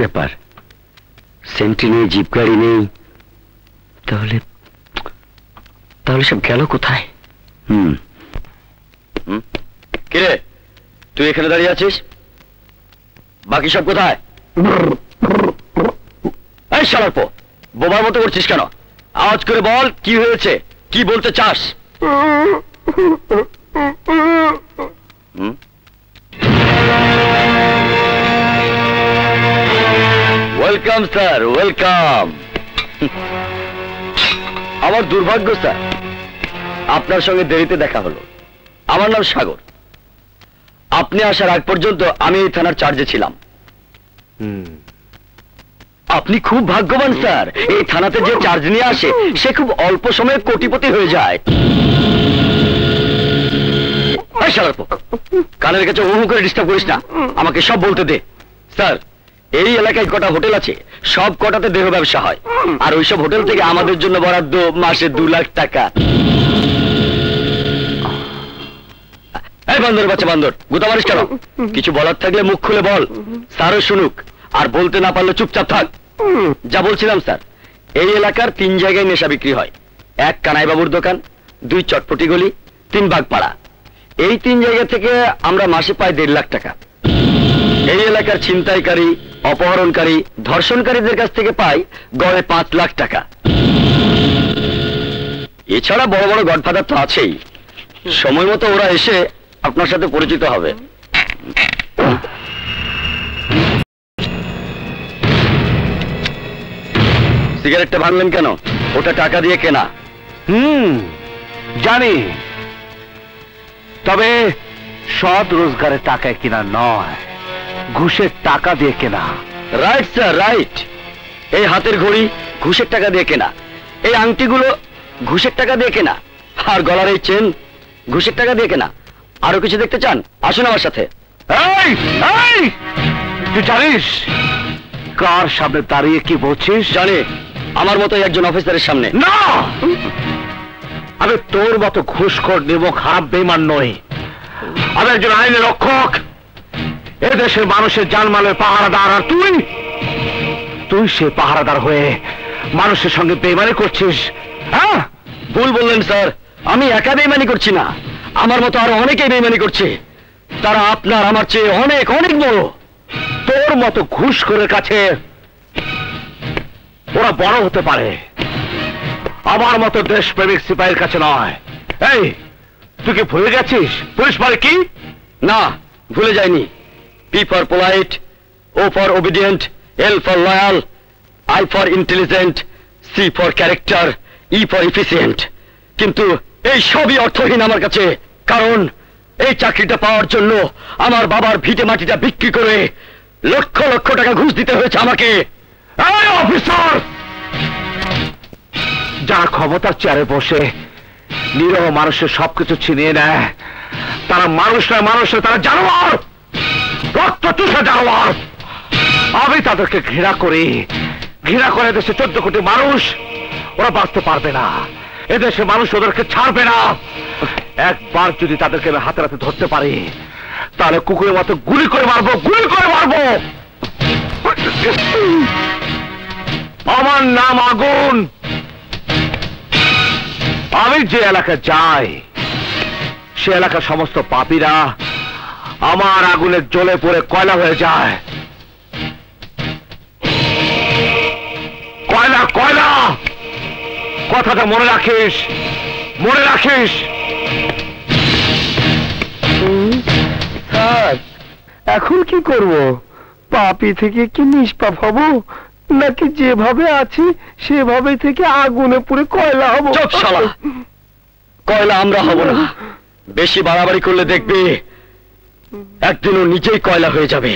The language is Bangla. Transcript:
ব্যাপার? সেন্ট্রি নেই, জিপ গাড়ি নেই, তাহলে তাহলে সব গেল কোথায়? কিরে, তুই এখানে দাঁড়িয়ে আছিস, বাকি সব কোথায়? এই শালার পো, বোবার মতো করছিস কেন? আওয়াজ করে বল, কি হয়েছে, কি বলতে চাস? Welcome sir, welcome. আমার দুর্ভাগ্য স্যার, আপনার সঙ্গে দেরিতে দেখা হলো। আমার নাম সাগর। আপনি আসার আগ পর্যন্ত আমি এই থানার চার্জে ছিলাম। আপনি খুব ভাগ্যবান স্যার, এই থানাতে যে চার্জ নিয়ে আসে সে খুব অল্প সময়ে কোটিপতি হয়ে যায়। কানের কাছে হু হু করে ডিস্টার্ব করিস না, আমাকে সব বলতে দে। স্যার, এই এলাকায় কটা হোটেল আছে, সব কটাতে দেহ ব্যবসা হয়, আর ওইসব হোটেল থেকে আমাদের জন্য বরাদ্দ মাসে 2 লাখ টাকা। এই বান্দর বাচ্চা বান্দর, গুতা মারিস কেন? কিছু বলার থাকলে মুখ খুলে বল, স্যারও শুনুক, আর বলতে না পারলে চুপচাপ থাক। যা বলছিলাম স্যার, এই এলাকার 3 জায়গায় নেশা বিক্রি হয়। 1 কানাইবাবুর দোকান, 2 চটপটি গলি, 3 বাগপাড়া। এই 3 জায়গা থেকে আমরা মাসে পাই 1.5 লাখ টাকা। এই এলাকার ছিনতাইকারী, অপহরণকারী, ধর্ষণকারীদের কাছ থেকে পাই গড়ে 5 লাখ টাকা। এছাড়া বড় বড় গডফাদার তো আছেই, সময় মতো ওরা এসে আপনার সাথে পরিচিত হবে। সিগারেটটা ভাঙলেন কেন? ওটা টাকা দিয়ে কেনা। জানি, তবে সৎ রোজগারের টাকায় কেনা নয়, ঘুষের টাকা দিয়ে কেনা। Right sir, right. এই হাতের ঘড়ি ঘুষের টাকা দিয়ে কেনা, এই আংটিগুলো ঘুষের টাকা দিয়ে কেনা, আর গলার এই চেন ঘুষের টাকা দিয়ে কেনা। আরো কিছু দেখতে চান? আসুন আমার সাথে। তুই জানিস কার সামনে দাঁড়িয়ে কি বলছিস? জানি, আমার মতো একজন অফিসারের সামনে। না, আমি তোর মতো ঘুষখোর নিমক হারাম বেঈমান নই। আমি একজন আইনের রক্ষক, এদেশের মানুষের জানমালের পাহারাদার। আর তুই সে পাহারাদার হয়ে মানুষের সঙ্গে বেঈমানি করছিস। হ্যাঁ, ভুল বললেন স্যার, আমি একা বেঈমানি করছি না, আমার মতো আরো অনেকেই বেঈমানি করছে। তারা আপনার আমার চেয়ে অনেক অনেক বড়। তোর মতো ঘুষখোরের কাছে ওরা বড় হতে পারে, আমার মতো দেশপ্রেমিক সিপাহীর কাছে নয়। এই, তুই কি ভুলে গেছিস পুলিশ মানে কি? না, ভুলে যায়নি। P for polite, O for obedient, L for loyal, I for intelligent, C for character, E for efficient. কিন্তু এই সবই অর্থহীন আমার কাছে, কারণ এই চাকরিটা পাওয়ার জন্য আমার বাবার ভিটে মাটিটা বিক্রি করে লক্ষ লক্ষ টাকা ঘুষ দিতে হয়েছে আমাকে। এই অফিসার, যারা ক্ষমতার চেয়ারে বসে নিরীহ মানুষের সবকিছু ছিনিয়ে নেয়, তারা মানুষ নয়, মানুষের তারা জানোয়ার, রক্ত চুষা জানোয়ার। আমি তাদেরকে ঘৃণা করি, ঘৃণা করে দেশে 14 কোটি মানুষ, ওরা বাঁচতে পারবে না, এদেশে মানুষ ওদেরকে ছাড়বে না। একবার যদি তাদেরকে আমি হাতে হাতে ধরতে পারি, তাহলে কুকুরের মতো গুলি করে মারবো, গুলি করে মারবো। আমার নাম আগুন। আমি যে এলাকায় যাই সে এলাকার সমস্ত পাপীরা আমার আগুনে জ্বলে পড়ে কয়লা হয়ে যায়। কয়লা, কয়লা, কথাটা মনে রাখিস, মনে রাখিস। স্যার, এখন কি করব? পাপী থেকে কি নিষ্পাপ হব, নাকি যেভাবে আছি সেভাবে থেকে আগুনে পুড়ে কয়লা হব? চুপ শালা, কয়লা আমরা হব না। বেশি বাড়াবাড়ি করলে দেখবি একদিন ও নিজেই কয়লা হয়ে যাবে।